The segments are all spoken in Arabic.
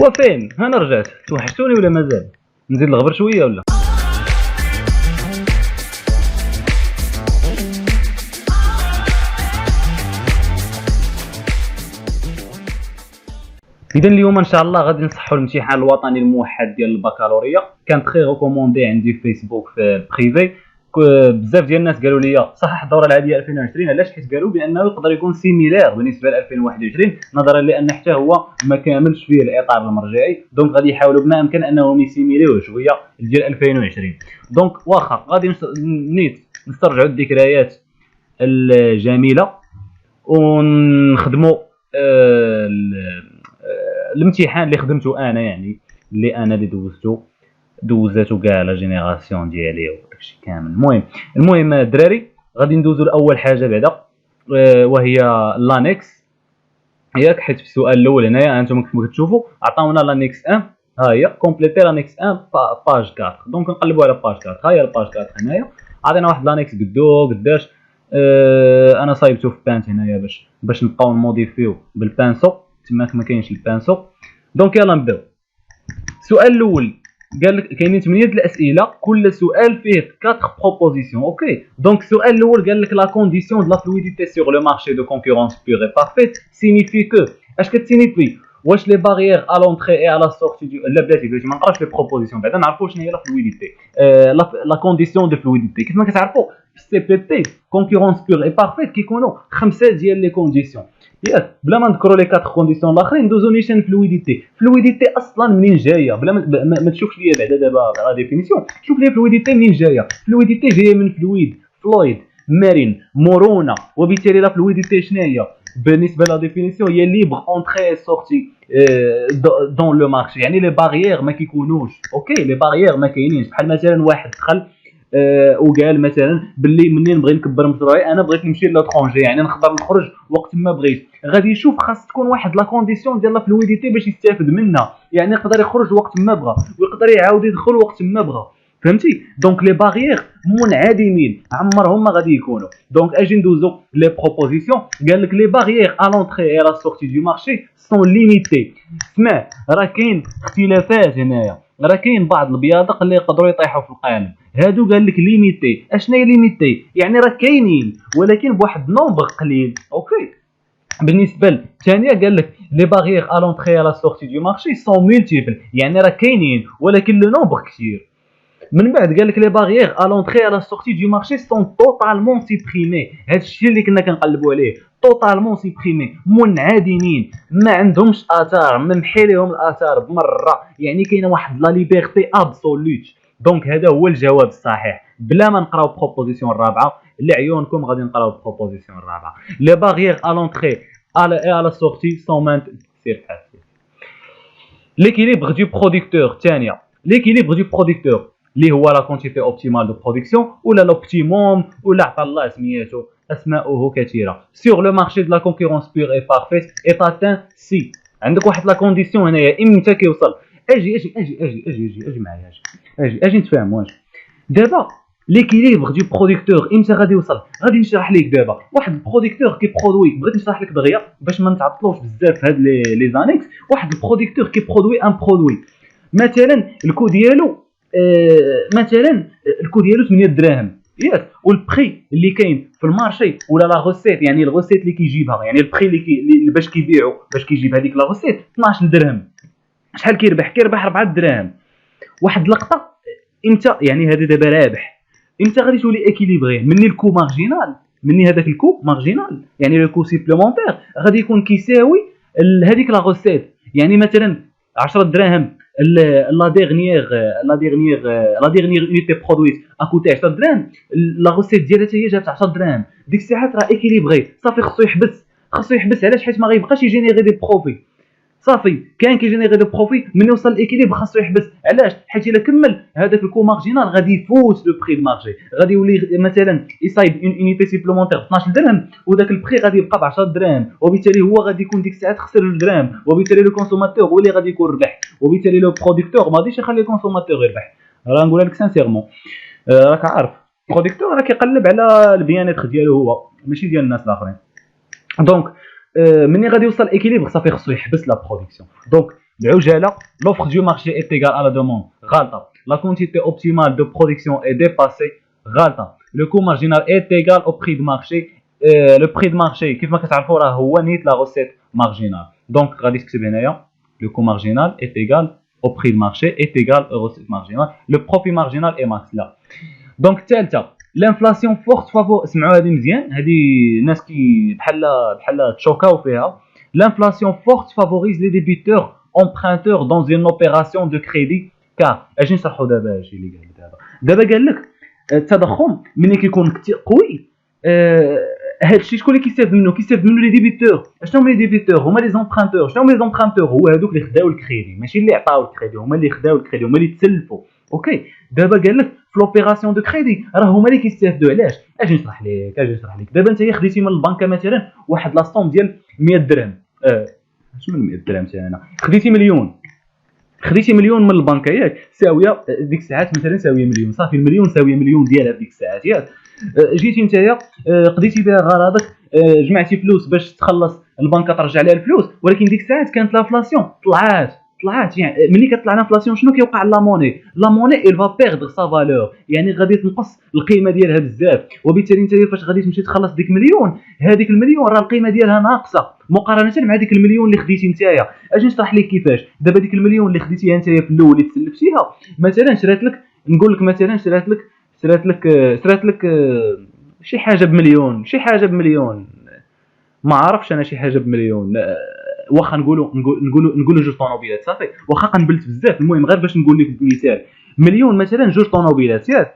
وفين انا رجعت توحشتوني ولا مازال نزيد الغبر شويه ولا؟ اذا اليوم ان شاء الله غادي نصحوا الامتحان الوطني الموحد ديال البكالوريا. كان تري ريكوموندي عندي في فيسبوك في بريفي. بزاف ديال الناس قالوا لي صحح الدوره العاديه 2020. علاش؟ حيت قالوا بانه يقدر يكون سيميلير بالنسبه ل 2021 نظرا لان حتى هو ما كاملش فيه الاطار المرجعي. دونك غادي يحاولوا بما امكن انهم يسيميليوه شويه ديال 2020. دونك واخا غادي نسترجعوا الذكريات الجميله ونخدموا الامتحان اللي خدمته انا، يعني اللي دوزاتو كاع لا جينيراسيون ديالي وداكشي كامل. المهم الدراري غادي ندوزو لاول حاجه بعدا وهي لانيكس ياك. حيت في السؤال الاول هنايا انتم كما كتشوفوا عطاونا لانيكس 1. ها هي كومبليتي لانيكس 1 باج 4. دونك نقلبوا على باج 4. ها هي الباج 4 هنايا عطينا واحد لانيكس قداش انا صايبته في بانت هنايا باش نبقاو نموديفيو بالبانسو تماك ما كاينش البانسو. دونك يلا نبداو. السؤال الاول قال لك كاينين 8 الاسئله، كل سؤال فيه 4 بروبوزيسيون. اوكي دونك السؤال الاول قال لك لا كونديسيون دو لا فلويديتي سور لو مارشي دو كونكورونس بيور اي بارفيت سينيفي كو. اش كتسينيفي؟ واش لي باريير ا لونطري اي ا لا سورتي لا بلاتي ما نقراش لي بروبوزيسيون بعدا نعرفوا شنو هي لا فلويديتي. لا كونديسيون دو فلويديتي كيف ما كتعرفوا في السي بي تي كونكورونس بيور اي بارفيت كيكونوا 5 ديال لي كونديسيون ياك. بلا ما نذكروا لي 4 كونديسيون الاخرين ندوزو نيشان فلويديتي. فلويديتي اصلا منين جايه؟ بلا ما تشوفش ليا بعدا دابا لا ديفينيسيون، شوف لي فلويديتي منين جايه. فلويديتي جايه من فلويد مارين مورونه، وبالتالي لا فلويديتي شنو هي بالنسبه لا ديفينيسيون؟ هي ليبر اونتري اي سورتي دون لو مارشي، يعني لي باريير ما كيكونوش. اوكي لي باريير ما كاينينش. بحال مثلا واحد دخل وقال مثلا باللي منين نبغي نكبر مشروعي انا بغيت نمشي لوطرونجي، يعني نقدر نخرج وقت ما بغيت. غادي يشوف خاص تكون واحد لا كونديسيون ديال لا فلويديتي باش يستافد منها، يعني يقدر يخرج وقت ما بغى ويقدر يعاود يدخل وقت ما بغى. فهمتي؟ دونك لي باريير منعدمين عمرهم ما غادي يكونوا. دونك اجي ندوزو لي بروبوزيسيون. قال لك لي باريير ا لونطري اي لا سورتي دو مارشي سون ليميتي. اسمع راه كاين اختلافات هنايا، راه كاين بعض البيادق اللي يقدروا يطيحوا في القالب. هادو قال لك ليميتي. اشنا هي ليميتي؟ يعني راه كاينين ولكن بواحد نومبر قليل. اوكي بالنسبه للثانيه قال لك لي باريير ا لونطري لا سورتي دو مارشي سون مولتيبل، يعني راه كاينين ولكن لو نومبر كثير. من بعد قال لك لي باريير ا لونطري لا سورتي دو مارشي سون توتالمون سيبريمي. هذا الشيء اللي كنا كنقلبوا عليه، توتالمون سيبريمي منعدمين ما عندهمش اثار، ممحي لهم الاثار بمره، يعني كاينه واحد لا ليبرتي ابسولوت. دونك هذا هو الجواب الصحيح بلا ما نقراو بروبوزيسيون الرابعه. لعيونكم غادي نقراو بروبوزيسيون الرابعه. لي باريير ا لونطري ا لا سورتي سون مانت سير حاسب. ليكيليبر دو برودكتور الثانيه، ليكيليبر دو برودكتور اللي هو لا كونتيتي اوبتيمال دو برودكسيون ولا لوبتيموم ولا عطا الله سمياتو اسماؤه كثيره سور لو مارشي دو لا كونكورونس بيور اي بارفيت اي تاتان سي. عندك واحد لا كونديسيون هنايا امتى كيوصل. اجي معايا اجي نتفاهموا. دابا ليكيليبر دو برودكتور امتى غادي يوصل؟ غادي نشرح لك دابا. واحد البرودكتور كيبرودوي، بغيت نشرح لك دغيا باش ما نتعطلوش بزاف في هاد لي زانيكس. واحد البرودكتور كيبرودوي ان برودوي مثلا الكو ديالو مثلا الكو ديالو 8 دراهم ياك، والبري اللي كاين في المارشي ولا لا غوسيت، يعني الغوسيت اللي كيجيبها، يعني البري اللي باش كيبيعوا باش كيجيب هذيك لا غوسيت 12 درهم. شحال كيربح 4 دراهم. واحد اللقطه امتى يعني هذا دابا رابح، امتى غادي تولي اكيليبري؟ مني الكو مارجينال، مني هذاك الكو مارجينال يعني لو كو سيبليمونتير غادي يكون كيساوي هذيك لا غوسيت. يعني مثلا 10 دراهم لا ديرنيير اونيتي برودويت اكوتي 10 دراهم، لا غوسيت ديالها حتى هي جابت 10 دراهم. ديك الساعات راه اكيليبري صافي. خصو يحبس علاش؟ حيت ما غيبقاش يجينيري دي بروفي. صافي كاين كيجينيري دو بروفي من يوصل الاكيليبر خاصو يحبس. علاش؟ حيت الا كمل هذاك الكو مارجينال غادي يفوت لو بري دو مارشي، غادي يولي مثلا يصايب اون اونيتي سيبليمونتير ب 12 درهم وداك البري غادي يبقى ب 10 دراهم، وبالتالي هو غادي يكون ديك الساعات خسر 2 دراهم، وبالتالي لو كونسوماتور هو اللي غادي يكون ربح، وبالتالي لو برودكتور ما غاديش يخلي الكونسوماتور يربح. راه نقولها لك سانسيرمون، راك عارف البرودكتور راه كيقلب على البيانيتر ديالو هو ماشي ديال الناس الاخرين. دونك مني غادي يوصل اكيليبر صافي خصو يحبس لا برودكسيون. دونك بعجاله l'offre du marché est égale à la demande غلطه la quantité optimale de production est dépassée غلطه le coût marginal est égal au prix de marché le prix de marché كيف ما كتعرفوا راه هو نيت لا recette marginale donc غادي تكتب هنايا le coût marginal est égal au prix de marché est égal au recette marginale le profit marginal est max لا دونك الثالثه l'inflation forte favor سمعوا هذه مزيان هذه الناس كي بحال تشوكاو فيها l'inflation forte favorise les débiteurs emprunteurs dans une opération de crédit car اجي نشرحوا دابا اجي اللي قال دابا قال لك التضخم ملي كيكون قوي هذا الشيء شكون اللي كيستافد منه لي ديبيتور شنو هما لي ديبيتور هما لي زومبرانتور شنو هما لي زومبرانتور هو هذوك اللي خداو الكريدي ماشي اللي عطاو الكريدي هما اللي خداو الكريدي هما اللي تسلفوا اوكي دابا قال لك في لوبيراسيون دو كريدي راه هما اللي كيستافدوا علاش اجي نشرح لك دابا انت خديتي من البنكه مثلا واحد لاصوم ديال 100 درهم شنو 100 درهم حتى انا خديتي مليون من البنكه ياك ساويه ديك الساعات مثلا ساويه مليون صافي المليون ساويه مليون ديالها في ديك الساعات ياك جيتي نتايا قضيتي بها غراضك جمعتي فلوس باش تخلص البنكه ترجع لها الفلوس ولكن ديك الساعات كانت لافلاسيون طلعات يعني ملي كطلع لافلاسيون شنو كيوقع لا موني il va perdre sa valeur يعني غادي تنقص القيمه ديالها بزاف وبالتالي انت فاش غادي تمشي تخلص ديك مليون هذيك المليون راه القيمه ديالها ناقصه مقارنه مع ديك المليون اللي خديتي نتايا اجي نشرح لك كيفاش دابا ديك المليون اللي خديتيها نتايا في الاول اللي تسلفتيها مثلا شرات لك نقول لك مثلا شرات لك شي حاجه بمليون ما عرفش انا شي حاجه بمليون واخا نقولوا جوج طوموبيلات صافي واخا قنبلت بزاف المهم غير باش نقول لك بمثال مليون مثلا جوج طوموبيلات ياك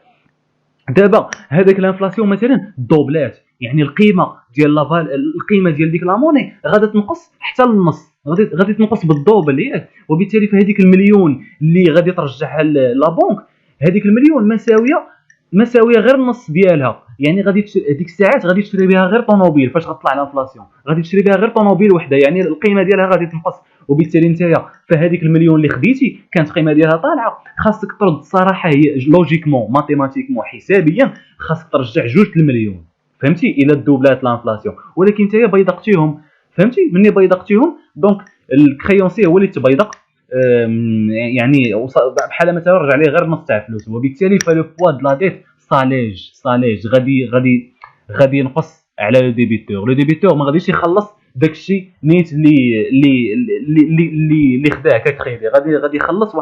دابا هذاك الانفلاسيون مثلا دوبلات يعني القيمه ديال ديك لاموني غادا تنقص حتى للنص غادي تنقص بالدوبل ياك وبالتالي فهذيك المليون اللي غادي ترجعها لا بنك هذيك المليون مساويه غير النص ديالها يعني غادي ديك الساعات غادي تشري بها غير طوموبيل فاش غطلع الانفلاسيون غادي تشري بها غير طوموبيل وحده يعني القيمه ديالها غادي تنقص وبالتالي نتايا فهذيك المليون اللي خديتي كانت القيمه ديالها طالعه خاصك ترد الصراحه هي لوجيكمون ماتيماتيكمون حسابيا خاصك ترجع جوج المليون فهمتي الى دوبلات الانفلاسيون ولكن نتايا بيضقتيهم فهمتي مني بيضقتيهم دونك الكريونسي هو اللي تبيضق يعني بحال مثلا رجع ليه غير نص تاع الفلوس وبالتالي فلو بوا د لا ديت صاليج غادي ينقص على لو ديبيتور ما غاديش يخلص داكشي نيت اللي خداه ككريدي غادي يخلص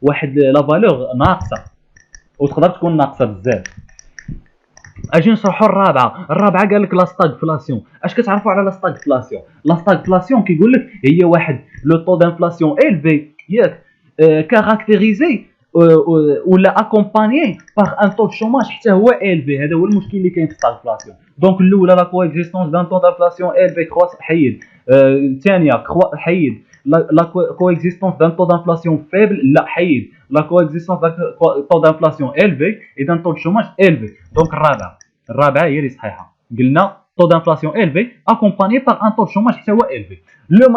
واحد لا فالور ناقصه وتقدر تكون ناقصه بزاف اجي نشرحوا الرابعه قال لك لا ستاغفلاسيون اش كتعرفوا على لا ستاغفلاسيون كيقول لك هي واحد لو طو دانفلاسيون الفي ياك كاركتيريزي ولا اكومبانيي باغ ان طو دو شوماج حتى هو الفي هذا هو المشكل اللي كاين في ستاغفلاسيون دونك الاولى لا كويكزيستونس دان طو دانفلاسيون الفي كروس حيد الثانيه حيد لا كويكزيستونس دان طو دانفلاسيون فيبل لا حيد لا كويكزيستونس دان طو دانفلاسيون الفي اي دان طو دو شوماج الفي دونك الرابعه هي اللي صحيحه قلنا طو دانفلاسيون الفي اكومبانيي باغ ان طو دو شوماج حتى هو الفي لو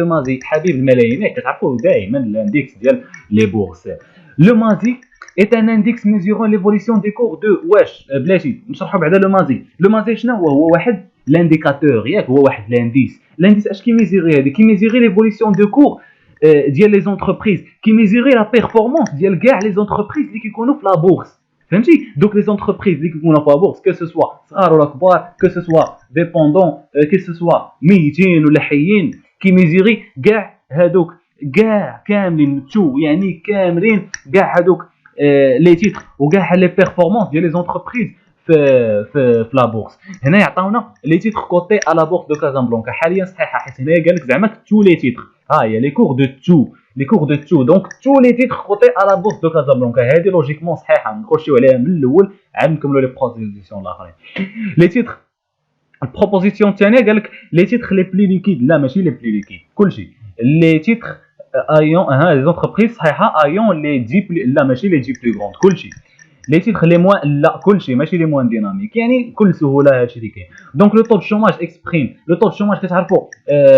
مازي حبيب الملايين كتعرفوه دائما الاندكس ديال لي بورس لو مازي est un index mesurant l'évolution des cours de واش بلاتي نشرحوا بعدا لو مازي شنو هو واحد لانديكاتور ياك هو واحد لانديس اش كيميزيري هذه كيميزيري ليفوليسيون دو كور ديال لي زونتربريز كيميزيري لا بيرفورمانس ديال كاع لي زونتربريز اللي كيكونوا في لا بورس فهمتي دوك لي زونتربريز اللي كيكونوا في لا بورس كو سو سوا صغار ولا كبار كو سو سوا ديبوندون كو سو سوا ميتين ولا حيين كيميزيري كاع هادوك كاع كاملين يعني كاملين كاع هادوك لي تيتر وكاع لي بيرفورمانس ديال لي زونتربريز في لا بورس هنا يعطيونا لي تيتر كوتي على بورس دو كازابلانكا حاليا صحيحه حيت هنا قال لك زعما تو لي تيتر ها هي لي كور دو تو دونك تو لي تيتر كوتي على بورس دو كازابلانكا هذه لوجيكمون صحيحه نخشيو عليها من الاول عاد نكملوا لي بروبوزيسيون الاخرين لي تيتر البروبوزيسيون الثانيه قال لك لي تيتر لي بلي ليكيد لا ماشي لي بلي ليكيد كلشي لي تيتر ايون لي زونتربريز صحيحه ايون لي دي لا ماشي لي دي بلو غروند كلشي لي تيتر لي موان لا كلشي ماشي لي موان ديناميك يعني بكل سهوله هادشي اللي كاين دونك لو طو دو شوماج اكسبريم لو طو دو شوماج كتعرفوا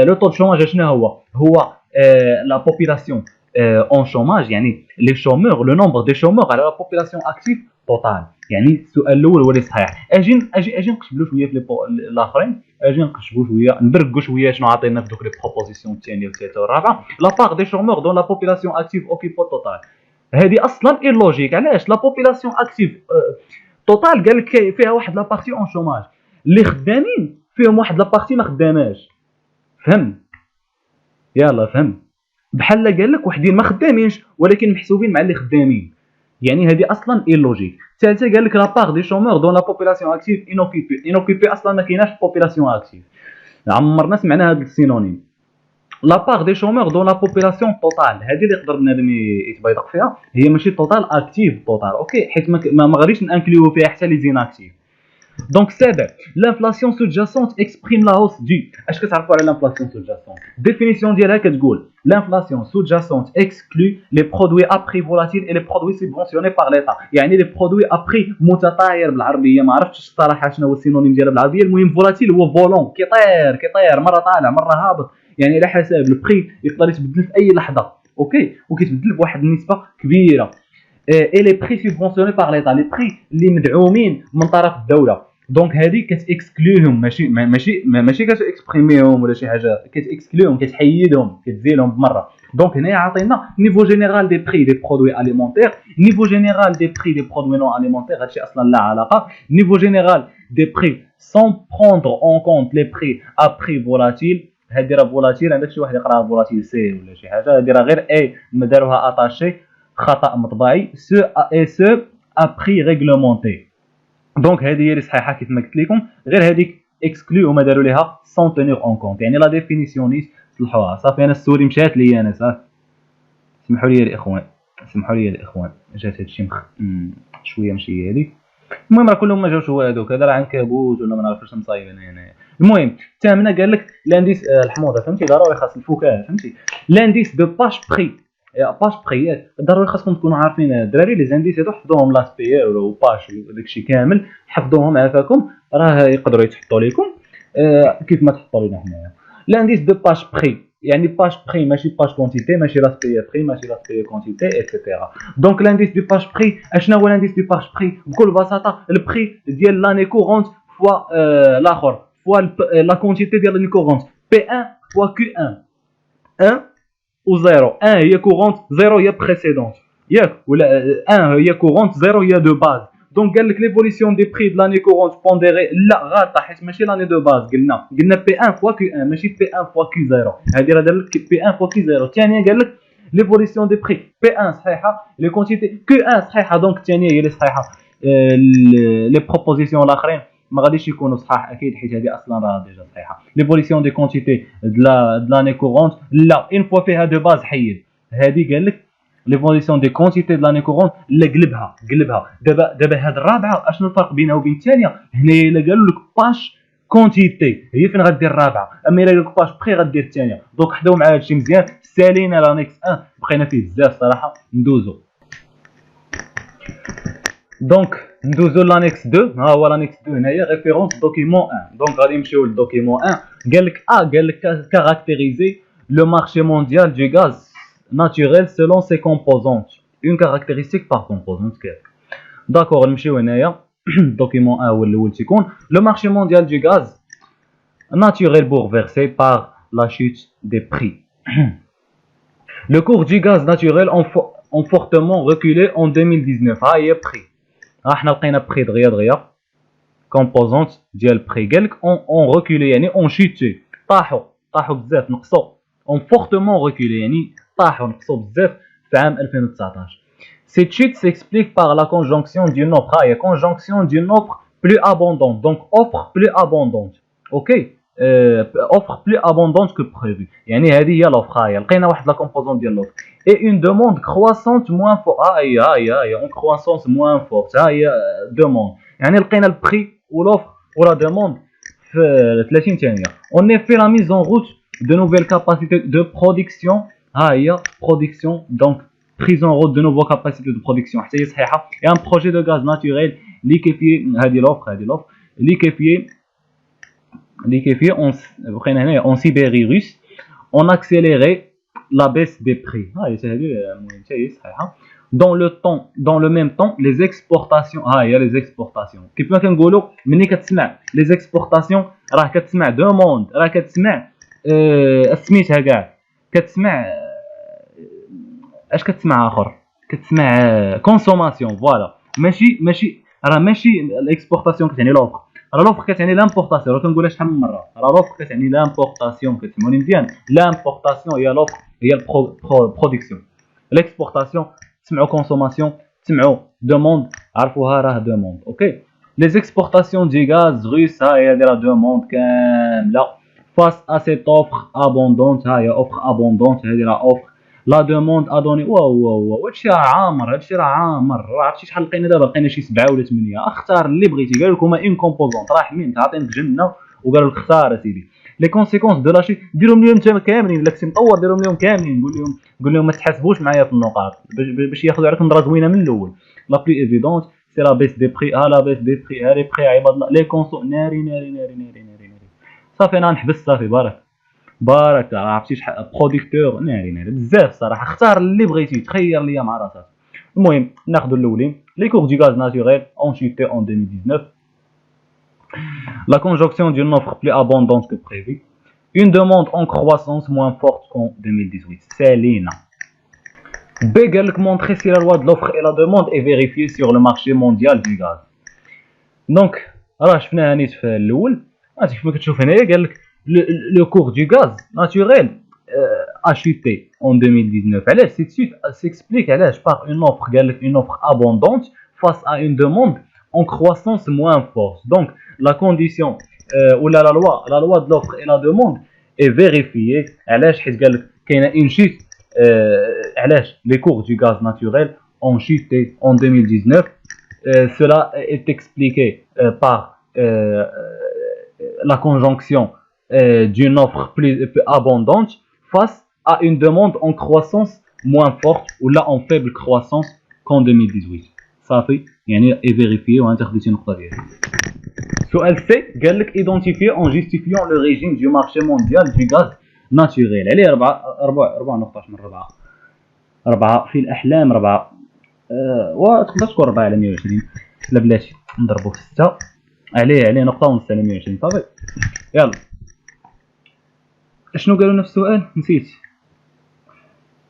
لو طو دو شوماج شنو هو لا بوبولاسيون اون شوماج يعني لي شومور لو نومبر دي شومور على لا بوبولاسيون اكتيف توتال. يعني السؤال الاول هو اللي صحيح. اجي نقشبلو شويه في الاخرين، اجي نقشبو شويه نبرقو شويه شنو عطينا في دوك لي بروبوزيسيون الثانيه والثالثه والرابعه. لا باغ دي شومور دون لا بوبولاسيون اكتيف اوكيبو توتال. هذه اصلا اي لوجيك. علاش لا بوبولاسيون اكتيف توتال قال لك فيها واحد لا بارتي اون شوماج، اللي خدامين فيهم واحد لا بارتي ما خداماش. فهم؟ يلا فهم. بحال قال لك وحدين ما خدامينش ولكن محسوبين مع اللي خدامين، يعني هذه اصلا اي لوجيك. الثالثه قال لك لا باغ دي شومور دون لا بوبولاسيون اكتيف انوكيبي اصلا ما كايناش بوبولاسيون اكتيف، عمرنا سمعنا هذا السينونيم. لا باغ دي شومور دون لا بوبولاسيون توتال، هذه اللي يقدر بنادم يتبيدق فيها، هي ماشي توتال اكتيف توتال، اوكي، حيت ما غاديش نانكليو فيها حتى لي زيناكتيف. دونك سابع، لانفلاسيون سوجاسونت اكسبريم لا هوس دي. اش كتعرفوا على لانفلاسيون سوجاسونت؟ الديفينيسيون ديالها كتقول لانفلاسيون سوجاسونت اكسكلو لي برودوي ابري فولاتيل اي لي برودوي سوبفونسيوني باغ ليطا، يعني لي برودوي ابري متطاير بالعربيه، ما عرفتش الصراحه شنو هو السينونيم ديالها بالعربيه. المهم فولاتيل هو فولون، كيطير مره طالع مره هابط، يعني على حسب البري يقدر يتبدل في اي لحظه، اوكي، وكيتبدل بواحد النسبه كبيره. اي لي بري سوبفونسيوني باغ ليطا، لي بري اللي مدعومين من طرف الدوله. دونك هذه كتاكسكلوهم، ماشي كتاكسبريميهم ولا شي حاجه، كتاكسكلوهم، كتحيدهم، كتزيلهم بمره. دونك هنايا عطينا نيفو جينيرال دي بري دي برودوي اليمونتير، نيفو جينيرال دي بري دي برودوي نون اليمونتير، هادشي اصلا لا علاقه. نيفو جينيرال دي بري سون بروندر اون كونت لي بري ا بري فولاتيل، هادي راه فولاتيل، عندك شي واحد يقراها فولاتيل سي ولا شي حاجه، هادي راه غير اي داروها اتاشي، خطا مطبعي، سو ا بري ريغلومونتي. دونك هذه هي اللي صحيحه كيف ما قلت لكم، غير هذيك اكسكلو هما داروا ليها سون تونيغ اون كونت، يعني لا ديفينيسيون نيت صلحوها. صافي انا السوري مشات لي انا، صافي سمحوا لي الاخوان، جات هادشي شويه ماشي هذيك. المهم راه كلهم ما جاوش هو هذوك، هذا راه عنكبوت ولا ما نعرفش مصايب انا هنايا. المهم الثامنه قال لك لانديس الحموضه، فهمتي، ضروري خاص الفكاهه، فهمتي، لانديس دو باج بري، باج بري ضروري خاصكم تكونوا عارفين الدراري لي زانديس هادو، حفظوهم لاس بي ولا باج وداكشي كامل، حفظوهم عافاكم، راه يقدروا يتحطوا لكم كيف ما تحطوا لنا حنايا. لانديس دو باج بري يعني باج بري ماشي باج كونتيتي، ماشي لاس بي بري ماشي لاس بي كونتيتي ايتترا. دونك لانديس دو باج بري اشنا هو لانديس دو باج بري؟ بكل بساطه البري ديال لاني كورونت فوا الاخر فوا لا كونتيتي ديال لاني كورونت، بي 1 فوا كيو 1 و 0. 1 هي كورونت، 0 هي بريسيدونت، ياك؟ ولا 1 هي كورونت، 0 هي دو باز. دونك قال لك ليفوليسيون دي بري دو لاني كورونت بونديري، لا غلطه، حيت ماشي لاني دو باز، قلنا بي 1 فوا كيو 1 ماشي بي 1 فوا كيو 0، هذه راه دار لك بي 1 فوا كيو 0. الثانيه قال لك ليفوليسيون دي بري بي 1 صحيحه، لي كونتيتي كيو 1 صحيحه، دونك الثانيه هي اللي صحيحه. لي بروبوزيسيون الاخرين ما غاديش يكونوا صحاح اكيد، حيت هذه اصلا راه ديجا صحيحه. ليفوليسيون دي كونتيتي دو لاني كورونت، لا ان فوا فيها دو باز حيد، هذه قال لك ليفوليسيون دي كونتيتي دو لاني كورونت، لا قلبها. دابا هاد الرابعه اشنو الفرق بينها وبين الثانيه؟ هنايا الا قالوا لك باش كونتيتي هي فين غدير الرابعه، اما الا قال لك باش بري غدير الثانيه. دونك حداو مع هادشي مزيان. سالينا لانيكس 1 بقينا فيه بزاف صراحه، ندوزو. دونك ندوزو لانيكس 2. ها هو لانيكس 2 هنايا ريفيرونس دوكيمون 1. دونك غادي نمشيو للدوكيمون 1. قال لك كاركتيريزي لو مارشي مونديال دو غاز naturel selon ses composantes, une caractéristique par composante. D'accord, نمشيو هنايا document 1 هو الاول تيكون le marché mondial du gaz naturel bouleversé par la chute des prix. Le cours du gaz naturel ont fortement reculé en 2019. ها هي prix، ها حنا لقينا prix دغيا composante ديال prix، قالك on reculé يعني on chuté، طاحوا بزاف، نقصوا. on fortement reculé يعني طاحوا نقصوا بزاف في عام 2019. Cette chute s'explique par la conjonction d'une offre. Ah, il y a conjonction d'une offre plus abondante. Donc, offre plus abondante. Ok, offre plus abondante que prévu. يعني هذه هي l'offre. هي لقينا واحد la composante ديال l'offre. Et une demande croissante moins forte. une croissance moins forte. هي demande. يعني لقينا البري والoffre ولا demande في 30 ثانية. On a fait la mise en route de nouvelles capacités de production. هي production. Donc prise en route de nouveaux capacités de production حتى هي صحيحه. et un projet de gaz naturel liquéfié، هذه l'offre liquéfié بقينا هنا en Sibérie russe، on accéléré la baisse des prix. هذه المهم حتى هي صحيحه. dans le même temps les exportations il y a les exportations كيف ما كنقولوا ملي كتسمع les exportations راه كتسمع دوموند راه كتسمع سميتها كاع كتسمع اش كتسمع اخر كتسمع كونسوماسيون فوالا ماشي راه ماشي الاكسبورتاسيون كتعني لوفر راه لوفر كتعني لامبورطاسيون راه كنقولها شحال من مره راه لوفر كتعني لامبورطاسيون كتسمعوني مزيان لامبورطاسيون هي لوفر هي البرودكسيون l'exportation تسمعوا كونسوماسيون تسمعوا دوموند عرفوها راه دوموند اوكي لي زيكسبورتاسيون دي غاز روس ها هي راه دوموند كامله فاس ا سيت اوفر ابوندونت ها هي اوفر ابوندونت هذه راه اوفر لا دوموند ادوني واو هادشي راه عامر راه عرفتي شحال لقينا دابا لقينا شي 7 ولا 8 اختار اللي بغيتي قال لكم ان كومبوزونت راه حميم تعطينك جنه وقالوا لك اختار اسيدي لي كونسيكونس دو لاشي ديرهم ليهم انت كاملين الا كنتي مطور ديرهم ليهم كاملين قول لهم ما تحاسبوش معايا في النقاط باش ياخذوا عليك نظره زوينه من الاول لا بلي ايفيدونت سي لا بيس دي بري لا بيس دي بري لي بري عباد الله لي كونسو ناري صافي انا نحبس صافي بارك راه عرفتي شحال بروديكتور ناري بزاف الصراحه اختار اللي بغيتي تخير ليا مع راسك المهم ناخذوا الاولين لي كور دو غاز ناتوريل اون شيتي اون 2019 la conjonction d'une offre plus abondante que prévu, une demande en croissance moins forte qu'en 2018. Céline. B قال لك montrer si la loi de l'offre et la demande est vérifiée sur le marché mondial du gaz. Donc راه شفناها نيت في الاول كيف ما كتشوف هنايا قال لك le cours du gaz naturel a chuté en 2019. علاش سي سويت s'explique علاش par une offre قال لك une offre abondante face à une demande en croissance moins forte. Donc la condition ou la loi de l'offre et la demande est vérifiée علاش حيت قال لك كاينه une chute علاش les cours du gaz naturel ont chuté en 2019. Cela est expliqué par la conjonction d'une offre plus abondante face à une demande en croissance moins forte ou là en faible croissance qu'en 2018. صافي يعني est vérifié وانت خديتي النقطه ديالك. سؤال سي قال لك identifier en justifiant le régime du marché mondial du gaz naturel. عليه 4 نقطات من 4 في الاحلام 4 وتقدر تكون 4 على 120 لا بلاتي نضربو في 6 عليه نقطه ونص على 120 صافي يلا شنو قالوا لنا في السؤال نسيت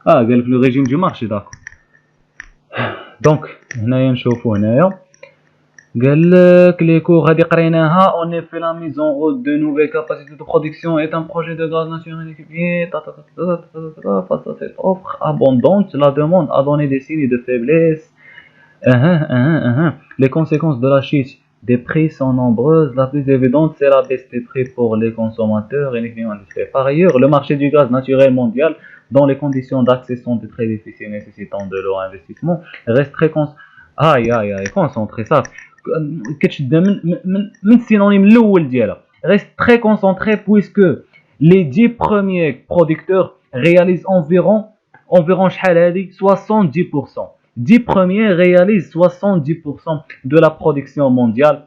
قال لك لو ريجيم دو مارشي داكو دونك هنايا نشوفوا هنايا قال لك لي كور هذه قريناها اون اي لا ميزون اون دو نوفيل كاباسيتي دو برودكسيون ايت ان بروجي دو غاز ناسيونال équipier face à cette offre abondante la demande a donné des signes de faiblesse les conséquences de la chute des prix sont nombreuses la plus évidente c'est la baisse des prix pour les consommateurs et les clients industriels. Par ailleurs le marché du gaz naturel mondial dont les conditions d'accès sont très difficiles nécessitant de leur investissement reste très concentré ça كتشد من السينونيم الاول ديالها reste très concentré puisque les 10 premiers producteurs réalisent environ شحال هذه 70% 10 premiers réalisent 70% de la production mondiale.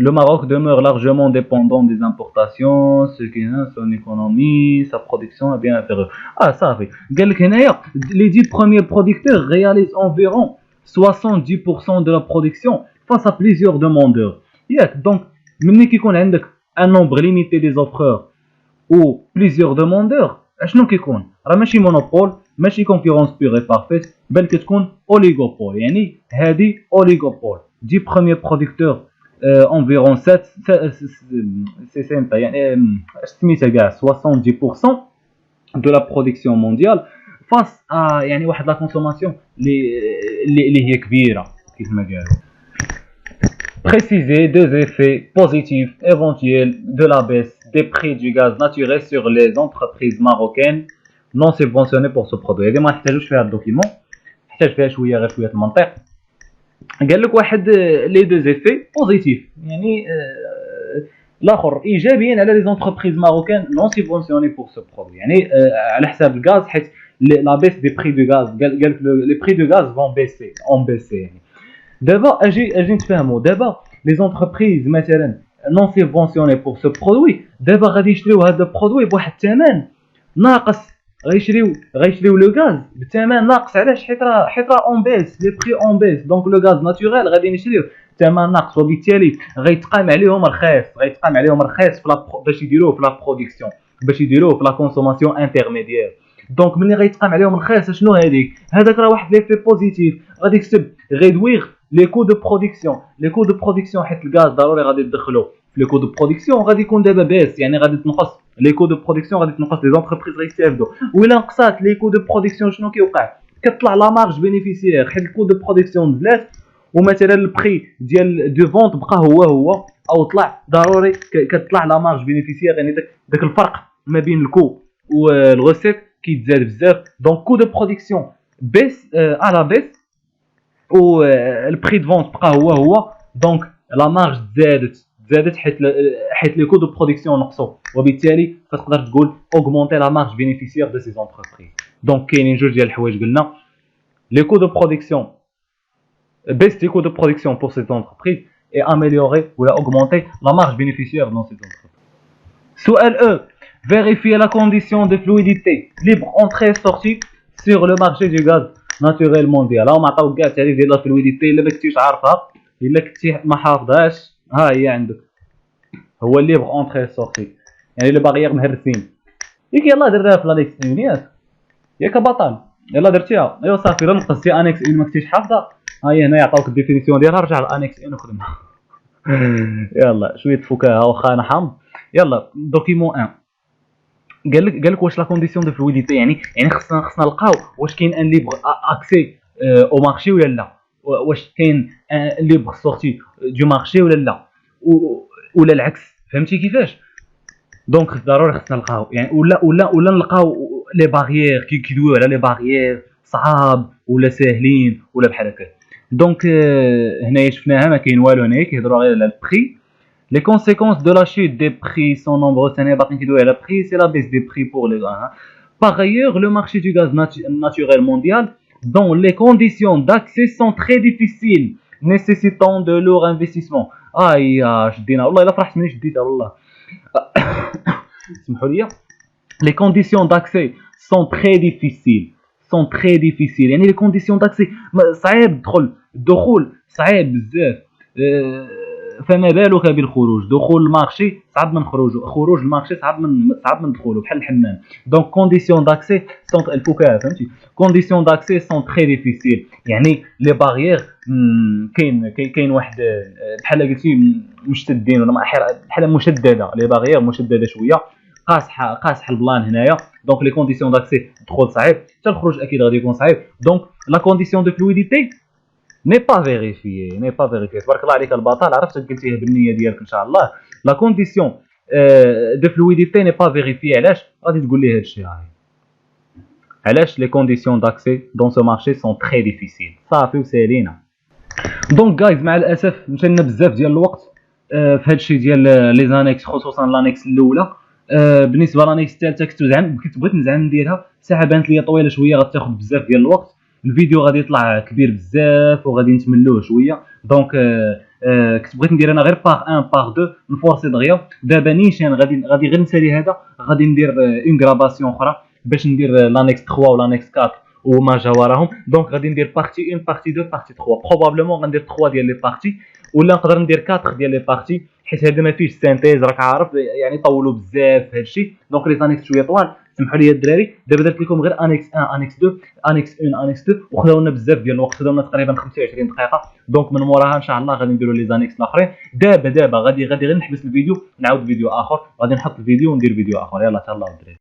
Le Maroc demeure largement dépendant des importations, ce qui est son économie, sa production est bien inférieure. Ça fait. Les 10 premiers producteurs réalisent environ 70% de la production face à plusieurs demandeurs. Donc, même si on a un nombre limité des offreurs ou plusieurs demandeurs, شنو كيكون؟ راه ماشي مونوبول، ماشي كونكورونس بيغ اي بارفيت، بل كتكون اوليغوبول، يعني هادي اوليغوبول. 10 premiers producteurs environ 7 يعني سميتها كاع 70% de la production mondiale face à يعني واحد لا كونسوماسيون اللي هي كبيره كيف ما قالوا. Préciser deux effets positifs éventuels de la baisse des prix du gaz naturel sur les entreprises marocaines non subventionnées pour ce produit. هذه ما نحتاجوش فيها الدوكيمون، نحتاج فيها غير شويه المنطق. قال لك واحد لي دو ايفي بوزيتيف يعني الاخر ايجابيين على لي زونتربريز ماروكان نون سيبونسيوني بور سو برودوي، يعني على حساب الغاز، حيت لا بيس دي بري دو غاز قال لك لي بري دو غاز فون بيسي اون بيسي. يعني دابا اجي نتفاهموا دابا لي زونتربريز مثلا نون سيبونسيوني بور سو برودوي دابا غادي يشريو هذا البرودوي بواحد الثمن ناقص غيشريو لو غاز بثمن ناقص. علاش؟ حيت راه اون بيس، لي بري اون بيس، دونك لو غاز ناتوريل غادي يشريوه بثمن ناقص، وبالتالي غيتقام عليهم رخيص باش يديروه في لا برودكسيون، باش يديروه في لا كونسوماسيون انترميديير. دونك ملي غيتقام عليهم رخيص شنو هذاك راه واحد ليفي بوزيتيف، غادي يكتب ريدوير لي كو دو برودكسيون، حيت الغاز ضروري غادي تدخلو في لي كو دو برودكسيون، غادي يكون دابا باس، يعني غادي تنقص لي كو دو برودكسيون، غادي تنقص لي زونتربريز غيستافدوا. وإلا نقصات لي كو دو برودكسيون شنو كيوقع؟ كتطلع لا مارج بينيفيسيير، حيت الكو دو برودكسيون نزلات ومثلا البري ديال دو فونت بقى هو او طلع، ضروري كتطلع لا مارج بينيفيسيير، يعني داك الفرق ما بين الكو والغوسيت كيتزاد بزاف. دونك كو دو برودكسيون بيس على بيس، و البري دو فونت بقى هو، دونك لا مارج زادت حيت لي كو دو برودكسيون نقصوا، وبالتالي تقدر تقول اوغمونتي لا مارج بينيفيسيير دو سي زونتربريز. دونك كاينين جوج ديال الحوايج قلنا، لي كو دو برودكسيون baisse les coûts de production pour ces entreprises et améliorer ou augmenter la marge bénéficiaire dans ces entreprises. Soual E, vérifier la condition de fluidité libre entrée et sortie sur le marché du gaz naturel mondial. On a dit تعريف ديال la fluidité الا ما كنتيش عارفها، الا كنتي ما حافظهاش، ها هي عندك، هو libre entrée et sortie، يعني لي باغيير مهرسين. يلا درناها في لانيكس 1 ياك بطل، يلا درتيها، ايوا صافي راه نقصتي انيكس 1 ما كنتيش حافظها، ها هي هنا يعطوك الديفينيسيون ديالها، رجع لانيكس 1 وخدمها. يلا شويه فكاهه واخا انا حامض. يلا دوكيمون 1 قال لك واش لا كونديسيون دو فلويديتي، يعني خصنا نلقاو واش كاين ان ليبر اكسي او مارشي ولا لا، واش كاين ان ليبر سورتي دو مارشي ولا لا، ولا العكس، فهمتي كيفاش؟ دونك ضروري خصنا نلقاو، يعني ولا نلقاو لي باغيير كيدويو على لي باغيير صعاب ولا ساهلين ولا بحال هكا. دونك هنايا شفناها ما كاين والو، هنايا كيهضروا غير على البري. Les conséquences de la chute des prix sont nombreuses. Le prix, c'est la baisse des prix pour les gars. Par ailleurs, le marché du gaz naturel mondial, dont les conditions d'accès sont très difficiles, nécessitant de lourds investissements. Aïe, je dis, Allah, il a فرحت مني شديتها والله. اسمحوا لي. Les conditions d'accès sont très difficiles. يعني les conditions d'accès صعيب الدخول صعيب بزاف. فما بالك بالخروج؟ دخول المارشي صعب من خروج المارشي صعب من دخوله بحال الحمام. دونك كونديسيون داكسي سون الفكاهه، فهمتي؟ كونديسيون داكسي سون تري ديفيسيل، يعني لي باغيير كاين واحد بحال قلتي مشتدين ولا بحال مشدده، لي باغيير مشدده شويه، قاصحه البلان هنايا. دونك لي كونديسيون داكسي الدخول صعيب، حتى الخروج اكيد غادي يكون صعيب. دونك لا كونديسيون دو فلويديتي n'est pas vérifié. تبارك الله عليك البطل، عرفت قلتيها بالنيه ديالك ان شاء الله. لا كونديسيون دو فلويديتي n'est pas vérifié. علاش غادي تقول لي هذا الشيء؟ علاش لي كونديسيون داكسي دون سو مارشي سون تري ديفيسيل. صافي وسالينا. دونك جايز مع الاسف مشى لنا بزاف ديال الوقت في هذا الشيء ديال لي زانيكس، خصوصا لانيكس الاولى. بالنسبه لانيكس الثالثه كنت بغيت نزعم نديرها، ساعه بانت لي طويله شويه، غتاخذ بزاف ديال الوقت، الفيديو غادي يطلع كبير بزاف وغادي نتملوه شويه. دونك كنت بغيت ندير انا غير باغ 1 باغ 2 نفورسي دغيا. دابا نيشان غادي غير نسالي هذا، غادي ندير اون غراباسيون اخرى باش ندير لانيكس 3 ولانيكس 4 وما جا وراهم. دونك غادي ندير بارتي 1 بارتي 2 بارتي 3، بروبابلمون غندير 3 ديال لي بارتي، ولا نقدر ندير 4 ديال لي بارتي، حيت هذا ما فيهش سانتيز، راك عارف يعني طولوا بزاف هذا الشيء. دونك لي زانيكس شويه طوال، سمحوا لي الدراري. دابا درت لكم غير انيكس 1 انيكس 2 انيكس 1 انيكس 2، وخداو لنا بزاف ديال الوقت، خداو لنا تقريبا 25 دقيقه. دونك من موراها ان شاء الله غادي نديروا لي زانيكس الاخرين. دابا غادي غير نحبس الفيديو، نعاود فيديو اخر، غادي نحط الفيديو وندير فيديو اخر. يلا تهلاو الدراري.